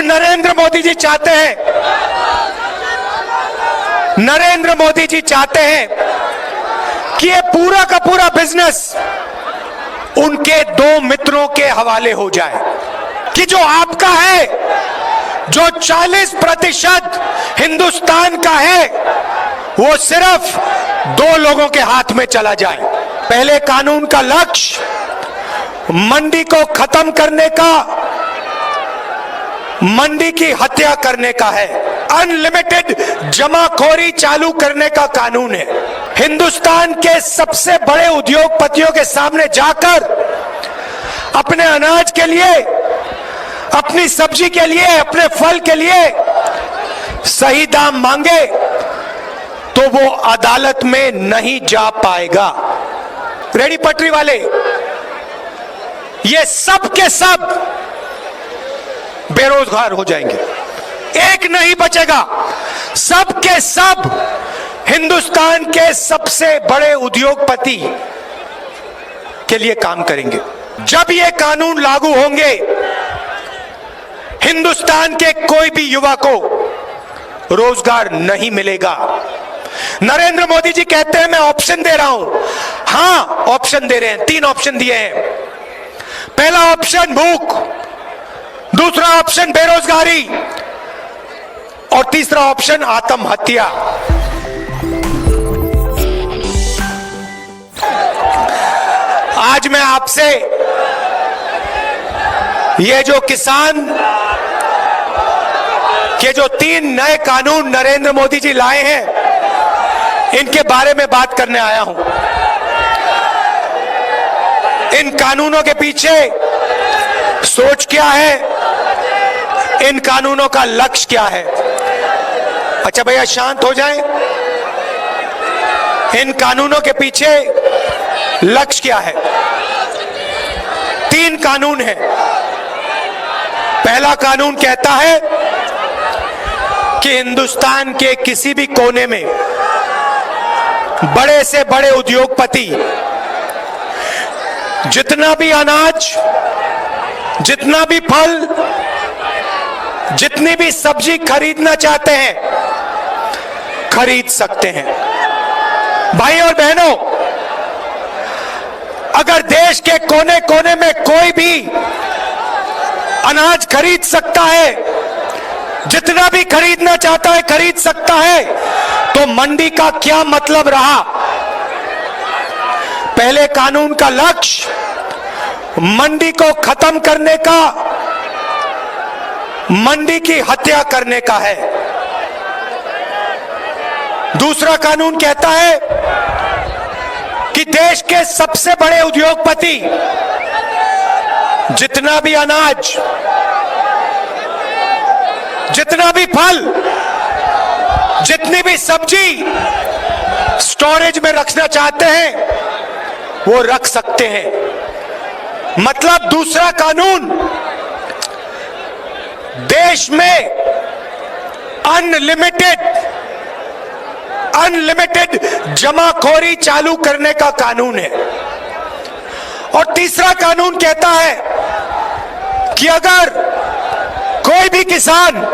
नरेंद्र मोदी जी चाहते हैं, नरेंद्र मोदी जी चाहते हैं कि ये पूरा का पूरा बिजनेस उनके दो मित्रों के हवाले हो जाए, कि जो आपका है, जो 40% हिंदुस्तान का है, वो सिर्फ दो लोगों के हाथ में चला जाए। पहले कानून का लक्ष्य मंडी को खत्म करने का, मंडी की हत्या करने का है। अनलिमिटेड जमाखोरी चालू करने का कानून है। हिंदुस्तान के सबसे बड़े उद्योगपतियों के सामने जाकर अपने अनाज के लिए, अपनी सब्जी के लिए, अपने फल के लिए सही दाम मांगे तो वो अदालत में नहीं जा पाएगा। रेडी पटरी वाले, ये सब के सब बेरोजगार हो जाएंगे, एक नहीं बचेगा। सब के सब हिंदुस्तान के सबसे बड़े उद्योगपति के लिए काम करेंगे। जब ये कानून लागू होंगे, हिंदुस्तान के कोई भी युवा को रोजगार नहीं मिलेगा। नरेंद्र मोदी जी कहते हैं मैं ऑप्शन दे रहा हूं। हां, ऑप्शन दे रहे हैं, 3 ऑप्शन दिए हैं। पहला ऑप्शन भूख, दूसरा ऑप्शन बेरोजगारी और तीसरा ऑप्शन आत्महत्या। आज मैं आपसे ये जो किसान के जो 3 नए कानून नरेंद्र मोदी जी लाए हैं, इनके बारे में बात करने आया हूं। इन कानूनों के पीछे सोच क्या है, इन कानूनों का लक्ष्य क्या है। अच्छा भैया शांत हो जाएं। इन कानूनों के पीछे लक्ष्य क्या है? 3 कानून हैं। पहला कानून कहता है कि हिंदुस्तान के किसी भी कोने में बड़े से बड़े उद्योगपति जितना भी अनाज, जितना भी फल, जितनी भी सब्जी खरीदना चाहते हैं, खरीद सकते हैं। भाई और बहनों, अगर देश के कोने कोने में कोई भी अनाज खरीद सकता है, जितना भी खरीदना चाहता है खरीद सकता है, तो मंडी का क्या मतलब रहा? पहले कानून का लक्ष्य मंडी को खत्म करने का, मंडी की हत्या करने का है। दूसरा कानून कहता है कि देश के सबसे बड़े उद्योगपति जितना भी अनाज, जितना भी फल, जितनी भी सब्जी स्टोरेज में रखना चाहते हैं, वो रख सकते हैं। मतलब दूसरा कानून देश में अनलिमिटेड जमाखोरी चालू करने का कानून है। और तीसरा कानून कहता है कि अगर कोई भी किसान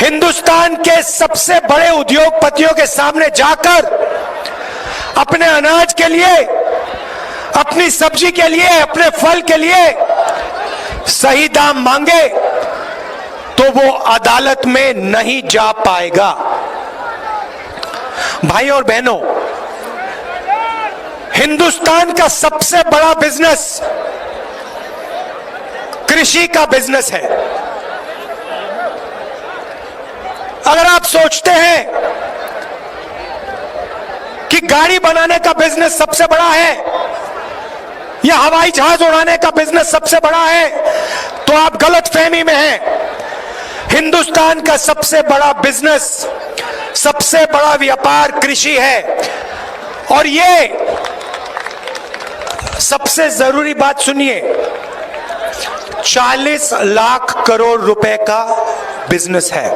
हिंदुस्तान के सबसे बड़े उद्योगपतियों के सामने जाकर अपने अनाज के लिए, अपनी सब्जी के लिए, अपने फल के लिए सही दाम मांगे तो वो अदालत में नहीं जा पाएगा। भाई और बहनों, हिंदुस्तान का सबसे बड़ा बिजनेस कृषि का बिजनेस है। अगर आप सोचते हैं कि गाड़ी बनाने का बिजनेस सबसे बड़ा है या हवाई जहाज उड़ाने का बिजनेस सबसे बड़ा है, तो आप गलतफहमी में हैं। हिंदुस्तान का सबसे बड़ा बिजनेस, सबसे बड़ा व्यापार कृषि है। और ये सबसे जरूरी बात सुनिए, 40 लाख करोड़ रुपए का बिजनेस है,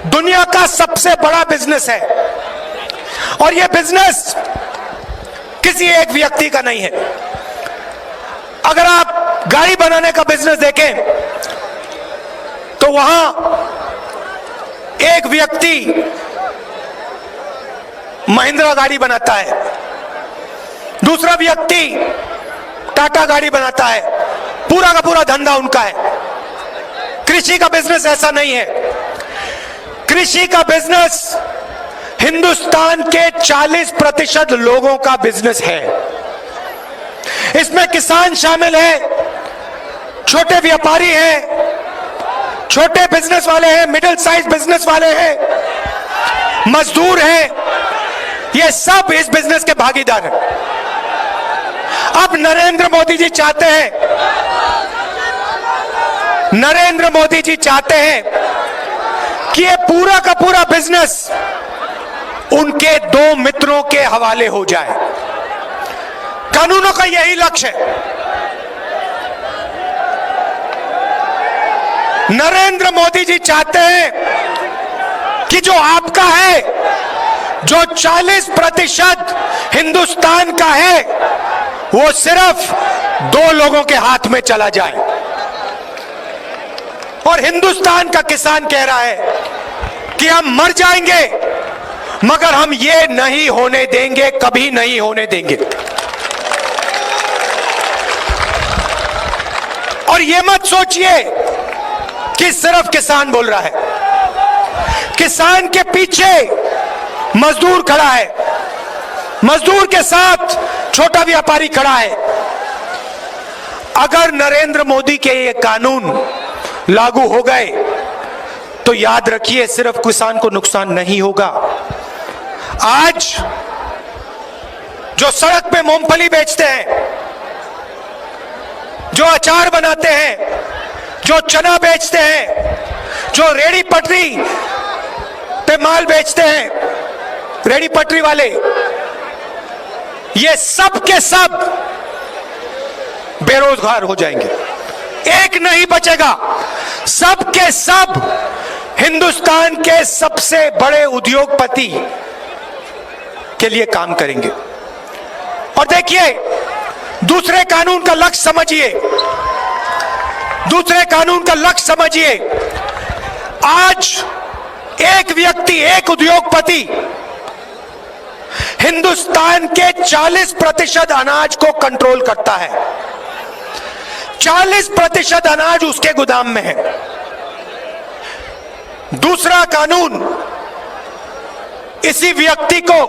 दुनिया का सबसे बड़ा बिजनेस है। और यह बिजनेस किसी एक व्यक्ति का नहीं है। अगर आप गाड़ी बनाने का बिजनेस देखें वहां एक व्यक्ति महिंद्रा गाड़ी बनाता है, दूसरा व्यक्ति टाटा गाड़ी बनाता है, पूरा का पूरा धंधा उनका है। कृषि का बिजनेस ऐसा नहीं है। कृषि का बिजनेस हिंदुस्तान के 40% लोगों का बिजनेस है। इसमें किसान शामिल है, छोटे व्यापारी हैं, छोटे बिजनेस वाले हैं, मिडिल साइज बिजनेस वाले हैं, मजदूर हैं, ये सब इस बिजनेस के भागीदार हैं। अब नरेंद्र मोदी जी चाहते हैं, नरेंद्र मोदी जी चाहते हैं कि ये पूरा का पूरा बिजनेस उनके दो मित्रों के हवाले हो जाए। कानूनों का यही लक्ष्य है। नरेंद्र मोदी जी चाहते हैं कि जो आपका है, जो 40% हिंदुस्तान का है, वो सिर्फ दो लोगों के हाथ में चला जाए। और हिंदुस्तान का किसान कह रहा है कि हम मर जाएंगे मगर हम ये नहीं होने देंगे, कभी नहीं होने देंगे। और ये मत सोचिए कि सिर्फ किसान बोल रहा है। किसान के पीछे मजदूर खड़ा है, मजदूर के साथ छोटा व्यापारी खड़ा है। अगर नरेंद्र मोदी के ये कानून लागू हो गए तो याद रखिए सिर्फ किसान को नुकसान नहीं होगा। आज जो सड़क पे मूंगफली बेचते हैं, जो अचार बनाते हैं, जो चना बेचते हैं, जो रेड़ी पटरी पे माल बेचते हैं, रेड़ी पटरी वाले, ये सब के सब बेरोजगार हो जाएंगे। एक नहीं बचेगा, सब के सब हिंदुस्तान के सबसे बड़े उद्योगपति के लिए काम करेंगे। और देखिए, दूसरे कानून का लक्ष्य समझिए, दूसरे कानून का लक्ष्य समझिए। आज एक व्यक्ति, एक उद्योगपति हिंदुस्तान के 40% अनाज को कंट्रोल करता है। 40% अनाज उसके गोदाम में है। दूसरा कानून इसी व्यक्ति को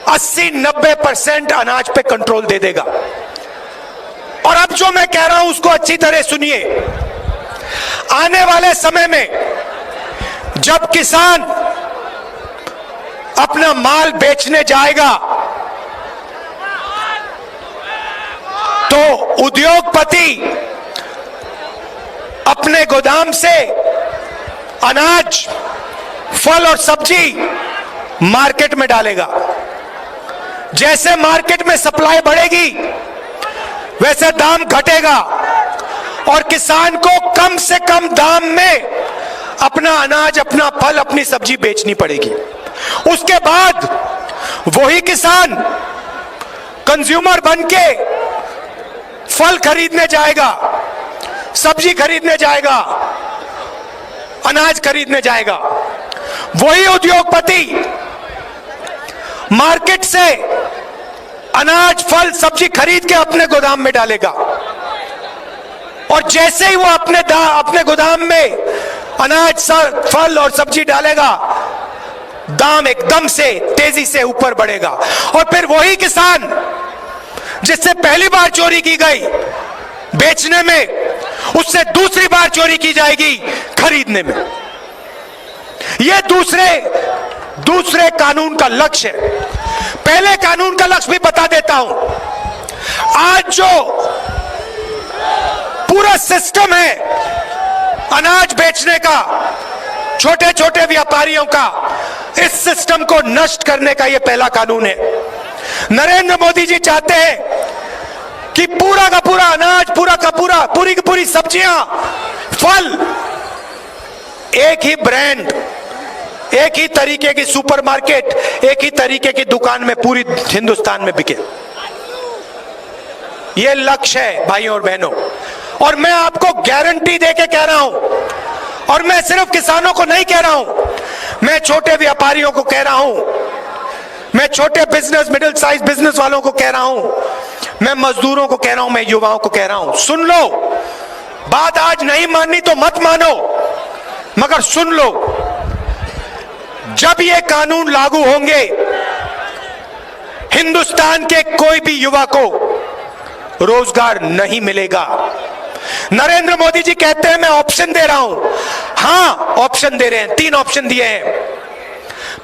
80-90% अनाज पे कंट्रोल दे देगा। और अब जो मैं कह रहा हूं उसको अच्छी तरह सुनिए। आने वाले समय में जब किसान अपना माल बेचने जाएगा तो उद्योगपति अपने गोदाम से अनाज, फल और सब्जी मार्केट में डालेगा। जैसे मार्केट में सप्लाई बढ़ेगी वैसे दाम घटेगा और किसान को कम से कम दाम में अपना अनाज, अपना फल, अपनी सब्जी बेचनी पड़ेगी। उसके बाद वही किसान कंज्यूमर बनके फल खरीदने जाएगा, सब्जी खरीदने जाएगा, अनाज खरीदने जाएगा। वही उद्योगपति मार्केट से अनाज, फल, सब्जी खरीद के अपने गोदाम में डालेगा। और जैसे ही वो अपने गोदाम में अनाज, फल और सब्जी डालेगा, दाम एकदम से तेजी से ऊपर बढ़ेगा। और फिर वही किसान जिससे पहली बार चोरी की गई बेचने में, उससे दूसरी बार चोरी की जाएगी खरीदने में। यह दूसरे कानून का लक्ष्य है। पहले कानून का लक्ष्य भी बता देता हूं। आज जो पूरा सिस्टम है अनाज बेचने का, छोटे छोटे व्यापारियों का, इस सिस्टम को नष्ट करने का यह पहला कानून है। नरेंद्र मोदी जी चाहते हैं कि पूरा का पूरा अनाज, पूरा का पूरा, पूरी की पूरी सब्जियां, फल एक ही ब्रांड, एक ही तरीके की सुपरमार्केट, एक ही तरीके की दुकान में पूरी हिंदुस्तान में बिके। यह लक्ष्य है भाइयों और बहनों। और मैं आपको गारंटी देके कह रहा हूं, और मैं सिर्फ किसानों को नहीं कह रहा हूं, मैं छोटे व्यापारियों को कह रहा हूं, मैं छोटे बिजनेस, मिडिल साइज बिजनेस वालों को कह रहा हूं, मैं मजदूरों को कह रहा हूं, मैं युवाओं को कह रहा हूं, सुन लो। बात आज नहीं माननी तो मत मानो, मगर सुन लो, जब ये कानून लागू होंगे, हिंदुस्तान के कोई भी युवा को रोजगार नहीं मिलेगा। नरेंद्र मोदी जी कहते हैं मैं ऑप्शन दे रहा हूं। हां, ऑप्शन दे रहे हैं, 3 ऑप्शन दिए हैं।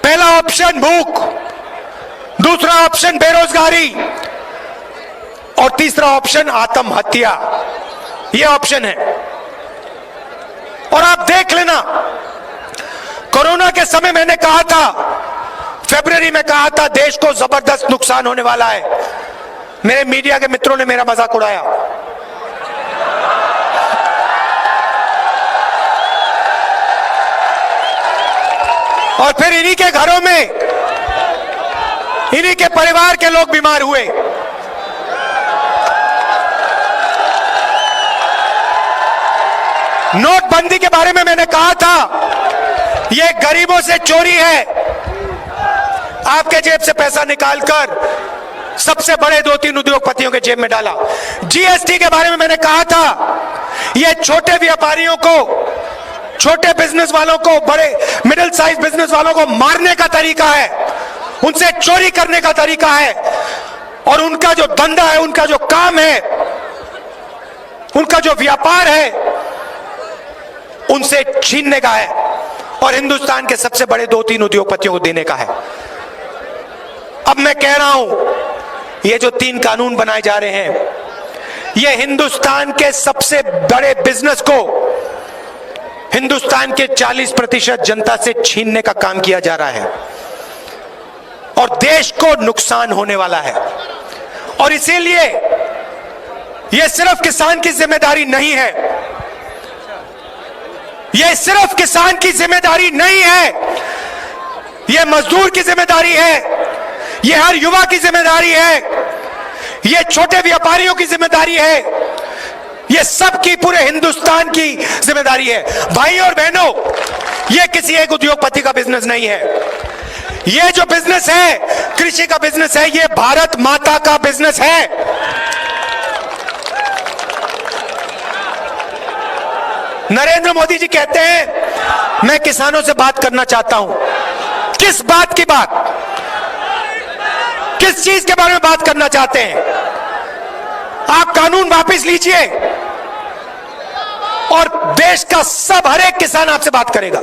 पहला ऑप्शन भूख, दूसरा ऑप्शन बेरोजगारी और तीसरा ऑप्शन आत्महत्या। यह ऑप्शन है। और आप देख लेना, कोरोना के समय मैंने कहा था, फरवरी में कहा था, देश को जबरदस्त नुकसान होने वाला है। मेरे मीडिया के मित्रों ने मेरा मजाक उड़ाया। और फिर इन्हीं के घरों में, इन्हीं के परिवार के लोग बीमार हुए। नोटबंदी के बारे में मैंने कहा था, यह गरीबों से चोरी है। आपके जेब से पैसा निकालकर सबसे बड़े 2-3 उद्योगपतियों के जेब में डाला। जीएसटी के बारे में मैंने कहा था, यह छोटे व्यापारियों को, छोटे बिजनेस वालों को, बड़े मिडिल साइज बिजनेस वालों को मारने का तरीका है, उनसे चोरी करने का तरीका है, और उनका जो धंधा है, उनका जो काम है, उनका जो व्यापार है, उनसे छीनने का है, और हिंदुस्तान के सबसे बड़े 2-3 उद्योगपतियों को देने का है। अब मैं कह रहा हूं, ये जो 3 कानून बनाए जा रहे हैं, ये हिंदुस्तान के सबसे बड़े बिजनेस को, हिंदुस्तान के 40% जनता से छीनने का काम किया जा रहा है, और देश को नुकसान होने वाला है। और इसीलिए यह सिर्फ किसान की जिम्मेदारी नहीं है, यह सिर्फ किसान की जिम्मेदारी नहीं है, यह मजदूर की जिम्मेदारी है, यह हर युवा की जिम्मेदारी है, यह छोटे व्यापारियों की जिम्मेदारी है, यह सबकी, पूरे हिंदुस्तान की जिम्मेदारी है। भाई और बहनों, यह किसी एक उद्योगपति का बिजनेस नहीं है। यह जो बिजनेस है, कृषि का बिजनेस है, यह भारत माता का बिजनेस है। नरेंद्र मोदी जी कहते हैं मैं किसानों से बात करना चाहता हूं। किस बात की बात, किस चीज के बारे में बात करना चाहते हैं? आप कानून वापस लीजिए और देश का हर एक किसान आपसे बात करेगा।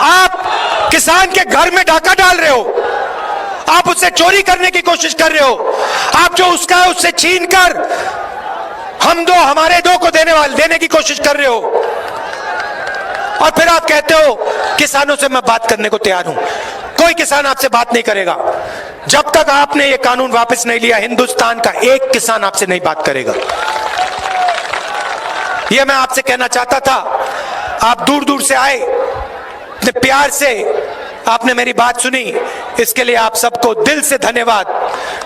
आप किसान के घर में डाका डाल रहे हो, आप उससे चोरी करने की कोशिश कर रहे हो, आप जो उसका है उससे छीन कर हम दो हमारे दो को देने की कोशिश कर रहे हो, और फिर आप कहते हो किसानों से मैं बात करने को तैयार हूं। कोई किसान आपसे बात नहीं करेगा जब तक आपने ये कानून वापस नहीं लिया। हिंदुस्तान का एक किसान आपसे नहीं बात करेगा। ये मैं आपसे कहना चाहता था। आप दूर दूर से आए, इतने प्यार से आपने मेरी बात सुनी, इसके लिए आप सबको दिल से धन्यवाद।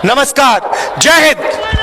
नमस्कार, जय हिंद।